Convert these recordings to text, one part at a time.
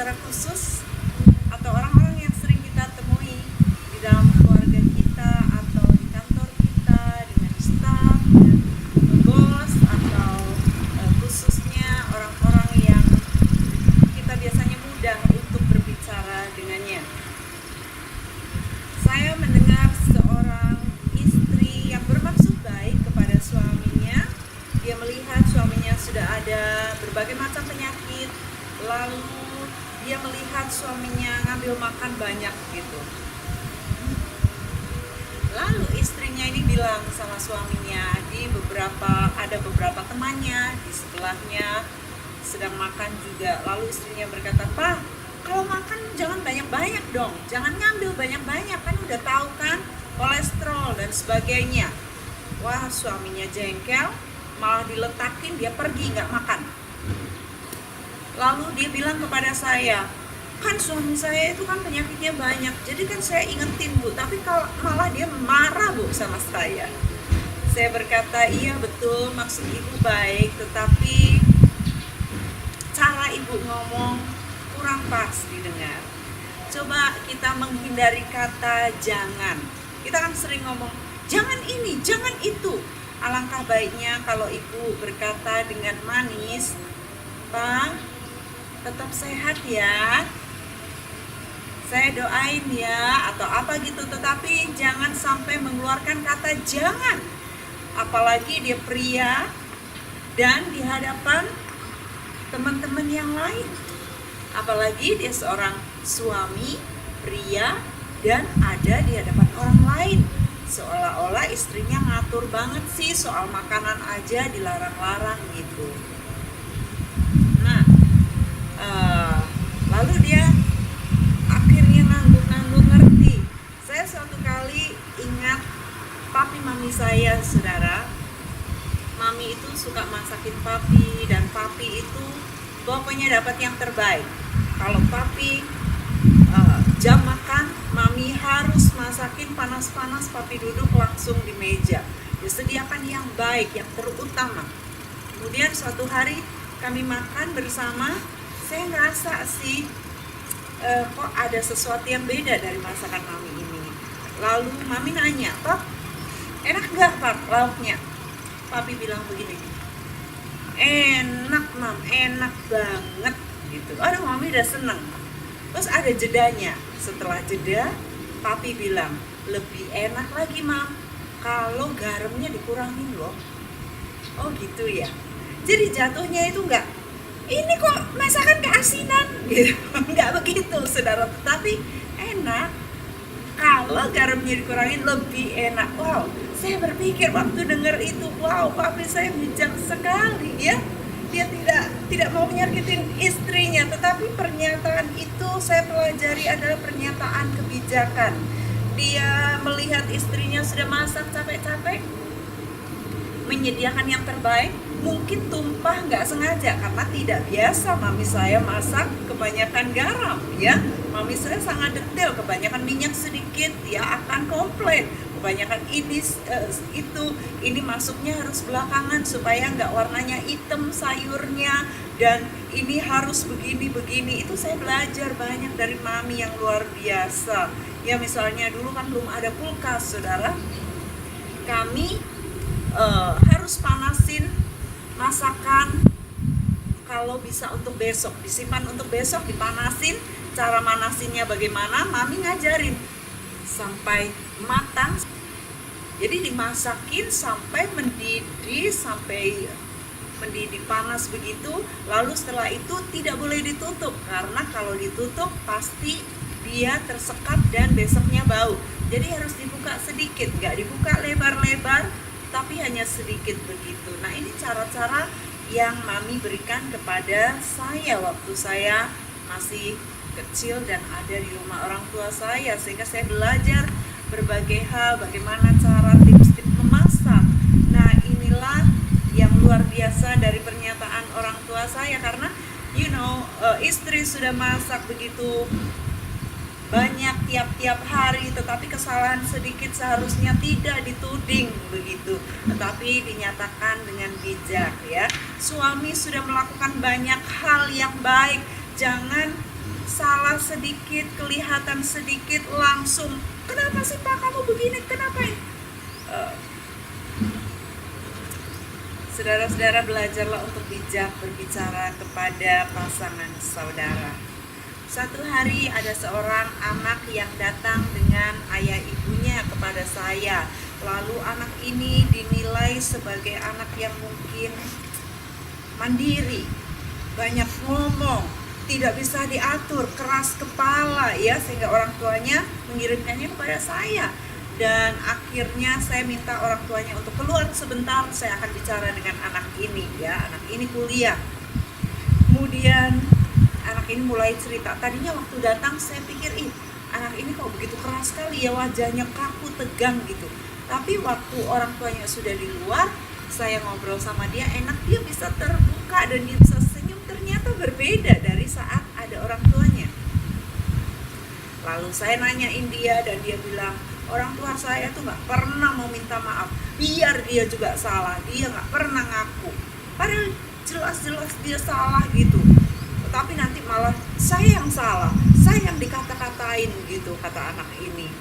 secara khusus atau orang-orang yang sering kita temui di dalam keluarga kita atau di kantor kita dengan staf dan bos atau khususnya orang-orang yang kita biasanya mudah untuk berbicara dengannya. Saya mendengar seorang istri yang bermaksud baik kepada suaminya. Dia melihat suaminya sudah ada berbagai macam penyakit, lalu dia melihat suaminya ngambil makan banyak gitu. Lalu istrinya ini bilang sama suaminya, ada beberapa temannya di sebelahnya sedang makan juga. Lalu istrinya berkata, "Pak, kalau makan jangan banyak-banyak dong, jangan ngambil banyak-banyak, kan udah tahu kan kolesterol dan sebagainya." Wah, suaminya jengkel, malah diletakin, dia pergi nggak makan. Lalu dia bilang kepada saya, "Kan suami saya itu kan penyakitnya banyak, jadi kan saya ingetin Bu, tapi kalau malah dia marah Bu sama saya." Saya berkata, "Iya betul, maksud Ibu baik, tetapi cara Ibu ngomong kurang pas didengar. Coba kita menghindari kata jangan. Kita kan sering ngomong, jangan ini, jangan itu. Alangkah baiknya kalau Ibu berkata dengan manis, Pak, tetap sehat ya, saya doain ya, atau apa gitu, tetapi jangan sampai mengeluarkan kata jangan, apalagi dia pria dan di hadapan teman-teman yang lain, apalagi dia seorang suami pria dan ada di hadapan orang lain, seolah-olah istrinya ngatur banget sih soal makanan aja dilarang-larang gitu." Lalu dia akhirnya nanggung ngerti. Saya suatu kali ingat papi mami saya, saudara. Mami itu suka masakin papi, dan papi itu pokoknya dapat yang terbaik. Kalau papi jam makan, mami harus masakin panas-panas, papi duduk langsung di meja. Disediakan yang baik, yang terutama. Kemudian suatu hari kami makan bersama, saya ngerasa sih kok ada sesuatu yang beda dari masakan mami ini. Lalu mami nanya, "Pap, enak gak Pap lauknya?" Papi bilang begini, "Enak Mam, enak banget," gitu. Aduh, mami udah seneng. Terus ada jedanya. Setelah jeda, papi bilang, "Lebih enak lagi Mam kalau garamnya dikurangin loh." Oh gitu ya. Jadi jatuhnya itu enggak, "Ini kok masakan keasinan," gitu. Enggak begitu, saudara. Tetapi enak kalau garamnya dikurangin, lebih enak. Wow, saya berpikir waktu dengar itu, wow, papi saya bijak sekali ya. Dia tidak mau menyakitin istrinya, tetapi pernyataan itu saya pelajari adalah pernyataan kebijakan. Dia melihat istrinya sudah masak capek-capek, menyediakan yang terbaik, mungkin tumpah nggak sengaja karena tidak biasa mami saya masak kebanyakan garam ya. Mami saya sangat detail, kebanyakan minyak sedikit dia akan komplain, kebanyakan ini masuknya harus belakangan supaya nggak warnanya hitam sayurnya, dan ini harus begini. Itu saya belajar banyak dari mami yang luar biasa ya. Misalnya dulu kan belum ada kulkas, saudara, kami harus panasin masakan. kalau bisa untuk besok, disimpan untuk besok, dipanasin. Cara manasinnya bagaimana, mami ngajarin sampai matang. Jadi dimasakin sampai mendidih, sampai mendidih panas begitu. Lalu setelah itu tidak boleh ditutup, karena kalau ditutup pasti dia tersekat dan besoknya bau. Jadi harus dibuka sedikit, nggak dibuka lebar-lebar, tapi hanya sedikit begitu. Nah, ini cara-cara yang mami berikan kepada saya waktu saya masih kecil dan ada di rumah orang tua saya, sehingga saya belajar berbagai hal, bagaimana cara tips-tips memasak. Nah, inilah yang luar biasa dari pernyataan orang tua saya, karena istri sudah masak begitu banyak tiap-tiap hari, tetapi kesalahan sedikit seharusnya tidak dituding begitu, tetapi dinyatakan dengan bijak ya. Suami sudah melakukan banyak hal yang baik, jangan salah sedikit, kelihatan sedikit langsung, kenapa sih Pak kamu begini, kenapa ini? Saudara-saudara, belajarlah untuk bijak berbicara kepada pasangan saudara. Satu hari ada seorang anak yang datang dengan ayah ibunya kepada saya. Lalu anak ini dinilai sebagai anak yang mungkin mandiri, banyak ngomong, tidak bisa diatur, keras kepala ya, sehingga orang tuanya mengirimkannya kepada saya. Dan akhirnya saya minta orang tuanya untuk keluar sebentar, saya akan bicara dengan anak ini ya. Anak ini kuliah. Kemudian anak ini mulai cerita. Tadinya waktu datang saya pikir, anak ini kok begitu keras sekali ya, wajahnya kaku, tegang gitu. Tapi waktu orang tuanya sudah di luar, saya ngobrol sama dia, enak, dia bisa terbuka dan dia bisa senyum. Ternyata berbeda dari saat ada orang tuanya. Lalu saya nanyain dia dan dia bilang, orang tua saya tuh gak pernah mau minta maaf, biar dia juga salah, dia gak pernah ngaku, padahal jelas-jelas dia salah gitu, tapi nanti malah saya yang salah, saya yang dikata-katain gitu, kata anak ini.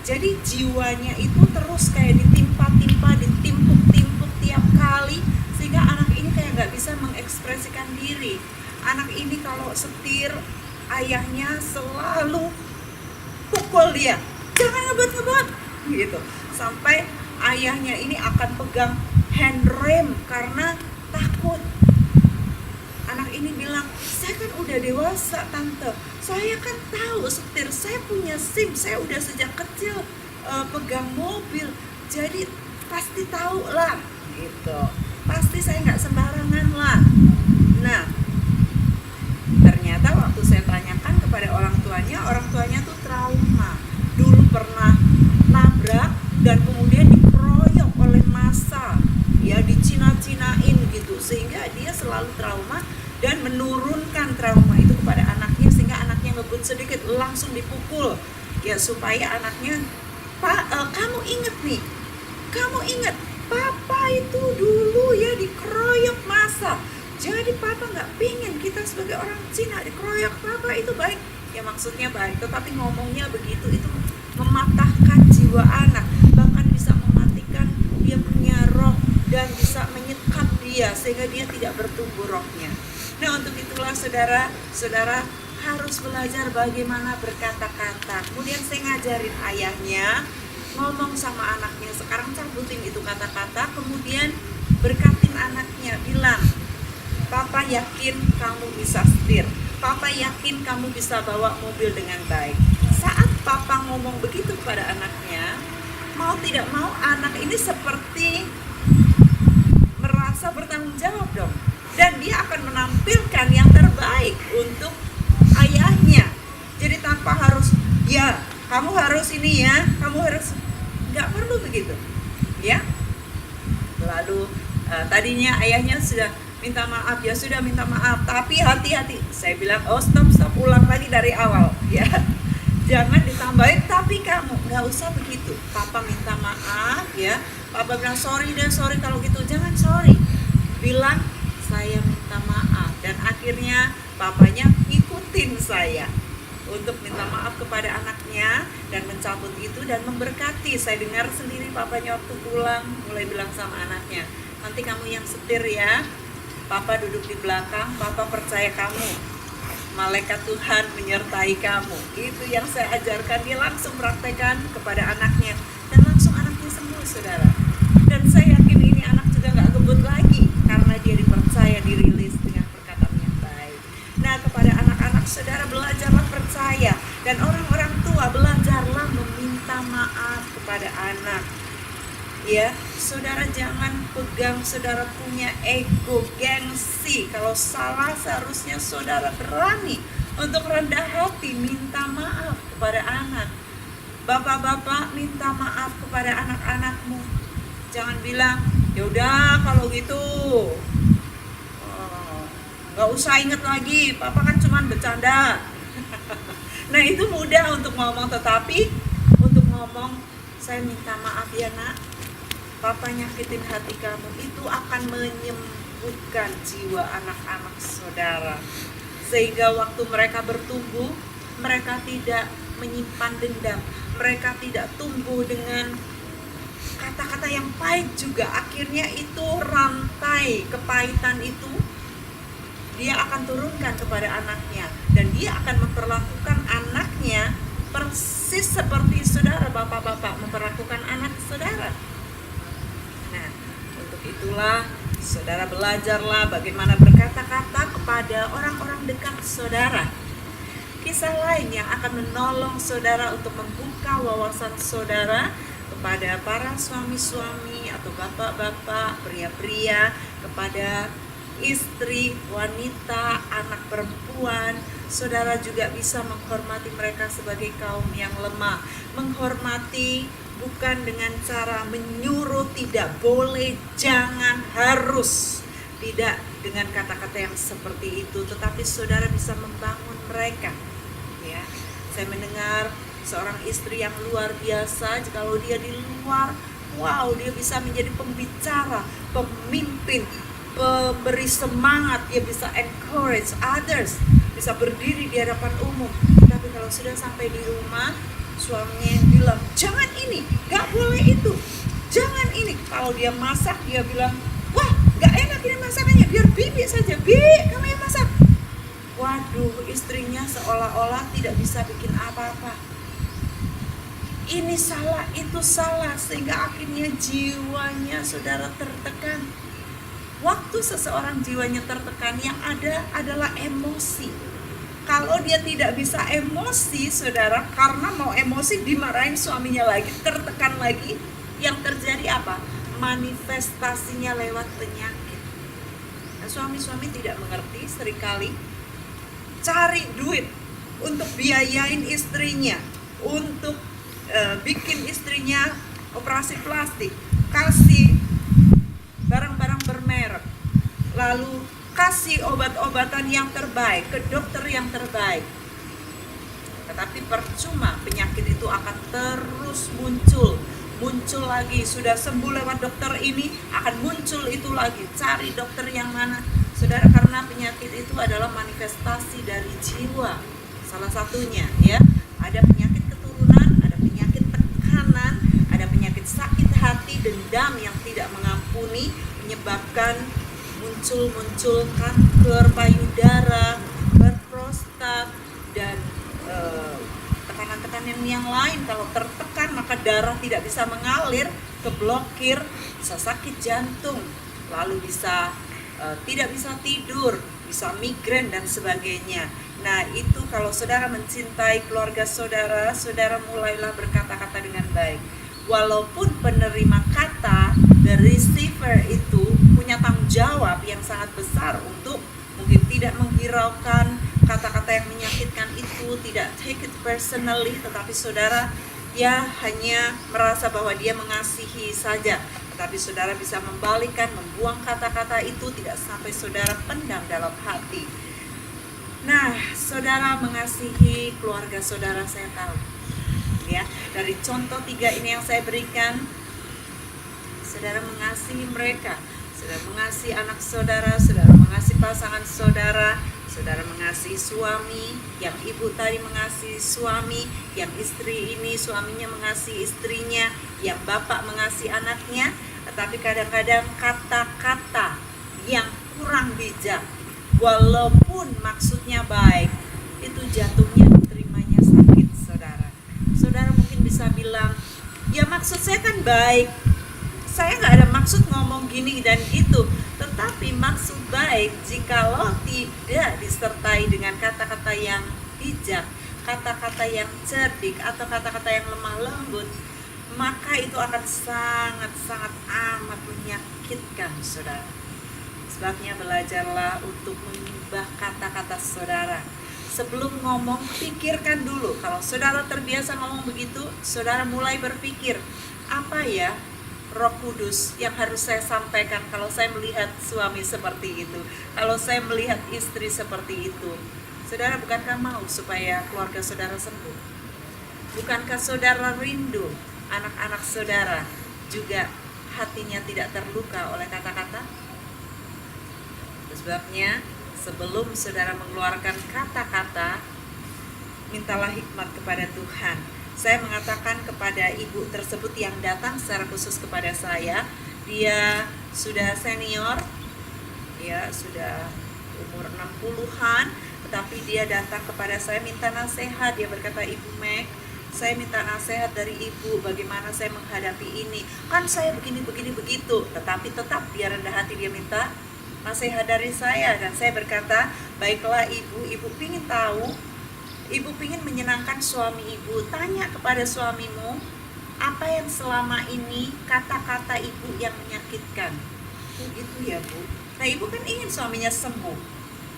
Jadi jiwanya itu terus kayak ditimpa-timpa, ditimpuk-timpuk tiap kali, sehingga anak ini kayak gak bisa mengekspresikan diri. Anak ini kalau setir, ayahnya selalu pukul dia, jangan ngebut-ngebut gitu, sampai ayahnya ini akan pegang handrem karena takut. Anak ini bilang, saya kan udah dewasa tante, saya kan tahu setir, saya punya SIM, saya udah sejak kecil pegang mobil, jadi pasti tahu lah gitu, pasti saya nggak sembarangan lah. Nah, ternyata waktu saya tanyakan kepada orang tuanya tuh trauma. Dulu pernah nabrak dan kemudian dikeroyok oleh massa, ya dicina-cinain gitu, sehingga dia selalu trauma dan menurunkan trauma itu kepada anaknya, sehingga anaknya ngebut sedikit langsung dipukul, ya supaya anaknya, Pak, kamu inget nih, kamu inget papa itu dulu ya dikeroyok massa. Jadi papa gak pingin kita sebagai orang Cina dikeroyok, papa itu baik. Ya maksudnya baik, tetapi ngomongnya begitu, itu mematahkan jiwa anak. Bahkan bisa mematikan dia punya roh dan bisa menyekap dia sehingga dia tidak bertumbuh rohnya. Nah, untuk itulah saudara harus belajar bagaimana berkata-kata. Kemudian saya ngajarin ayahnya ngomong sama anaknya, sekarang cabutin itu kata-kata, kemudian berkatin anaknya, bilang, Papa yakin kamu bisa setir, Papa yakin kamu bisa bawa mobil dengan baik. Saat Papa ngomong begitu kepada anaknya, mau tidak mau anak ini seperti merasa bertanggung jawab dong, dan dia akan menampilkan yang terbaik untuk ayahnya. Jadi tanpa harus, ya kamu harus ini ya, kamu harus, nggak perlu begitu ya. Lalu tadinya ayahnya sudah minta maaf, ya sudah minta maaf, tapi hati-hati. Saya bilang, oh stop, ulang lagi dari awal ya. Jangan ditambahin, tapi kamu nggak usah begitu. Papa minta maaf ya, Papa bilang sorry kalau gitu. Jangan sorry, bilang saya minta maaf. Dan akhirnya papanya ikutin saya untuk minta maaf kepada anaknya dan mencabut itu dan memberkati. Saya dengar sendiri papanya waktu pulang mulai bilang sama anaknya, nanti kamu yang setir ya, Papa duduk di belakang, Papa percaya kamu, malaikat Tuhan menyertai kamu. Itu yang saya ajarkan. Dia langsung praktekkan kepada anaknya, dan langsung anaknya sembuh, saudara. Dan saya yakin ini anak juga gak gebut lagi, karena dia dipercaya, dirilis dengan perkataan yang baik. Nah, kepada anak-anak, saudara, belajarlah percaya. Dan orang-orang tua, belajarlah meminta maaf kepada anak. Ya, saudara, jangan pegang saudara punya ego, gengsi. Kalau salah, seharusnya saudara berani untuk rendah hati minta maaf kepada anak. Bapak-bapak, minta maaf kepada anak-anakmu. Jangan bilang, yaudah kalau gitu gak usah inget lagi, Papa kan cuma bercanda. Nah, itu mudah untuk ngomong, tetapi untuk ngomong, saya minta maaf ya nak, Papa nyakitin hati kamu, itu akan menyembuhkan jiwa anak-anak saudara. Sehingga waktu mereka bertumbuh, mereka tidak menyimpan dendam, mereka tidak tumbuh dengan kata-kata yang pahit juga. Akhirnya itu rantai kepahitan itu dia akan turunkan kepada anaknya, dan dia akan memperlakukan anaknya persis seperti saudara, bapak-bapak memperlakukan anak saudara. Nah, untuk itulah saudara belajarlah bagaimana berkata-kata kepada orang-orang dekat saudara. Kisah lain yang akan menolong saudara untuk membuka wawasan saudara kepada para suami-suami atau bapak-bapak, pria-pria, kepada istri, wanita, anak perempuan. Saudara juga bisa menghormati mereka sebagai kaum yang lemah. Menghormati bukan dengan cara menyuruh, tidak boleh, jangan, harus, tidak dengan kata-kata yang seperti itu, tetapi saudara bisa membangun mereka. Ya, saya mendengar seorang istri yang luar biasa. Kalau dia di luar, wow, dia bisa menjadi pembicara, pemimpin, pemberi semangat, dia bisa encourage others, bisa berdiri di hadapan umum. Tapi kalau sudah sampai di rumah, suaminya yang bilang, jangan ini, gak boleh itu, jangan ini. Kalau dia masak, dia bilang, wah gak enak ini masakannya, biar bibi saja, bibi kamu yang masak. Waduh, istrinya seolah-olah tidak bisa bikin apa-apa. Ini salah, itu salah, sehingga akhirnya jiwanya saudara tertekan. Waktu seseorang jiwanya tertekan, yang ada adalah emosi. Kalau dia tidak bisa emosi, saudara, karena mau emosi dimarahin suaminya lagi, tertekan lagi, yang terjadi apa? Manifestasinya lewat penyakit. Nah, suami-suami tidak mengerti, seringkali cari duit untuk biayain istrinya, untuk bikin istrinya operasi plastik, kasih barang-barang bermerek, lalu kasih obat-obatan yang terbaik, ke dokter yang terbaik. Tetapi percuma, penyakit itu akan terus muncul lagi. Sudah sembuh lewat dokter ini, akan muncul itu lagi. Cari dokter yang mana, saudara, karena penyakit itu adalah manifestasi dari jiwa. Salah satunya, ya, ada penyakit keturunan, ada penyakit tekanan, ada penyakit sakit hati, dendam yang tidak mengampuni, menyebabkan muncul kanker payudara, prostat, dan tekanan-tekanan yang lain. Kalau tertekan, maka darah tidak bisa mengalir, keblokir, bisa sakit jantung, lalu bisa tidak bisa tidur, bisa migrain dan sebagainya. Nah, itu kalau saudara mencintai keluarga saudara, saudara mulailah berkata-kata dengan baik. Walaupun penerima kata, the receiver itu punya tanggung jawab yang sangat besar untuk mungkin tidak menghiraukan kata-kata yang menyakitkan itu, tidak take it personally, tetapi saudara ya hanya merasa bahwa dia mengasihi saja. Tetapi saudara bisa membalikkan, membuang kata-kata itu, tidak sampai saudara pendam dalam hati. Nah, saudara mengasihi keluarga saudara, saya tahu. Ya, dari contoh 3 ini yang saya berikan, saudara mengasihi mereka, saudara mengasihi anak saudara, saudara mengasihi pasangan saudara, saudara mengasihi suami, yang ibu tadi mengasihi suami, yang istri ini suaminya mengasihi istrinya, yang bapak mengasihi anaknya. Tetapi kadang-kadang kata-kata yang kurang bijak, walaupun maksudnya baik, itu jatuhnya terimanya sakit, saudara. Saudara mungkin bisa bilang, ya maksud saya kan baik, saya nggak ada maksud ngomong gini dan gitu. Tetapi maksud baik jikalau tidak disertai dengan kata-kata yang bijak, kata-kata yang cerdik, atau kata-kata yang lemah lembut, maka itu akan sangat-sangat amat menyakitkan, saudara. Sebabnya belajarlah untuk mengubah kata-kata saudara. Sebelum ngomong, pikirkan dulu. Kalau saudara terbiasa ngomong begitu, saudara mulai berpikir, apa ya Roh Kudus yang harus saya sampaikan kalau saya melihat suami seperti itu, kalau saya melihat istri seperti itu. Saudara, bukankah mau supaya keluarga saudara sembuh? Bukankah saudara rindu anak-anak saudara juga hatinya tidak terluka oleh kata-kata? Sebabnya sebelum saudara mengeluarkan kata-kata, mintalah hikmat kepada Tuhan. Saya mengatakan kepada ibu tersebut yang datang secara khusus kepada saya, dia sudah senior, ya sudah umur 60-an, tetapi dia datang kepada saya minta nasihat. Dia berkata, Ibu Meg, saya minta nasihat dari ibu bagaimana saya menghadapi ini. Kan saya begini begitu, tetapi tetap dia rendah hati, dia minta nasihat dari saya. Dan saya berkata, baiklah ibu pingin tahu, ibu pingin menyenangkan suami ibu, tanya kepada suamimu, apa yang selama ini kata-kata ibu yang menyakitkan. Begitu ya Bu. Nah ibu kan ingin suaminya sembuh.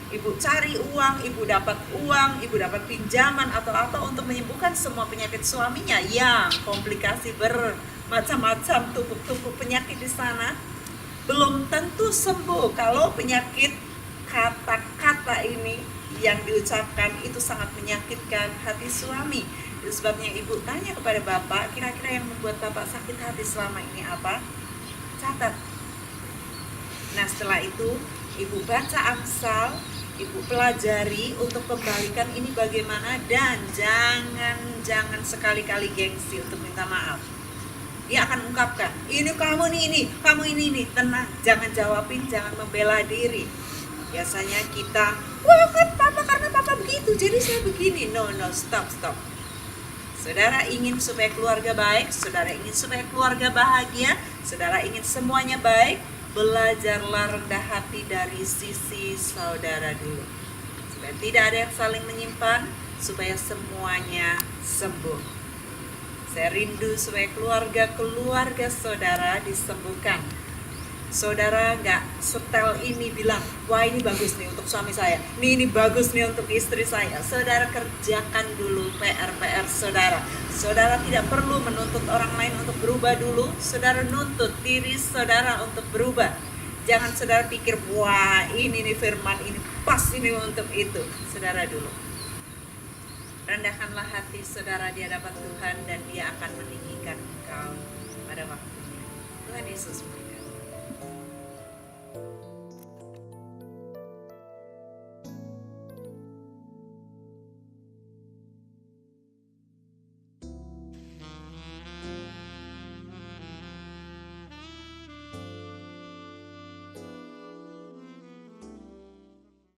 Ibu cari uang, ibu dapat pinjaman atau apa untuk menyembuhkan semua penyakit suaminya yang komplikasi bermacam-macam, tumpuk-tumpuk penyakit di sana. Belum tentu sembuh kalau penyakit kata-kata ini yang diucapkan itu sangat menyakitkan hati suami. Itu sebabnya ibu tanya kepada bapak, kira-kira yang membuat bapak sakit hati selama ini apa? Catat. Nah setelah itu ibu baca Amsal, ibu pelajari untuk kembalikan ini bagaimana, dan jangan sekali-kali gengsi untuk minta maaf. Dia akan ungkapkan, ini kamu nih, kamu ini, tenang, jangan jawabin, jangan membela diri. Biasanya kita, wah kan papa, karena papa begitu, jadi saya begini. No, stop. Saudara ingin supaya keluarga baik, saudara ingin supaya keluarga bahagia, saudara ingin semuanya baik, belajarlah rendah hati dari sisi saudara dulu. Supaya tidak ada yang saling menyimpan, supaya semuanya sembuh. Saya rindu supaya keluarga saudara disembuhkan. Saudara gak setel ini bilang, wah ini bagus nih untuk suami saya, ini bagus nih untuk istri saya. Saudara kerjakan dulu PR saudara. Saudara tidak perlu menuntut orang lain untuk berubah dulu. Saudara nuntut diri saudara untuk berubah. Jangan saudara pikir, wah ini nih firman ini pas ini untuk itu. Saudara dulu rendahkanlah hati saudara di hadapan Tuhan, dan Dia akan meninggikan engkau pada waktunya. Tuhan Yesus.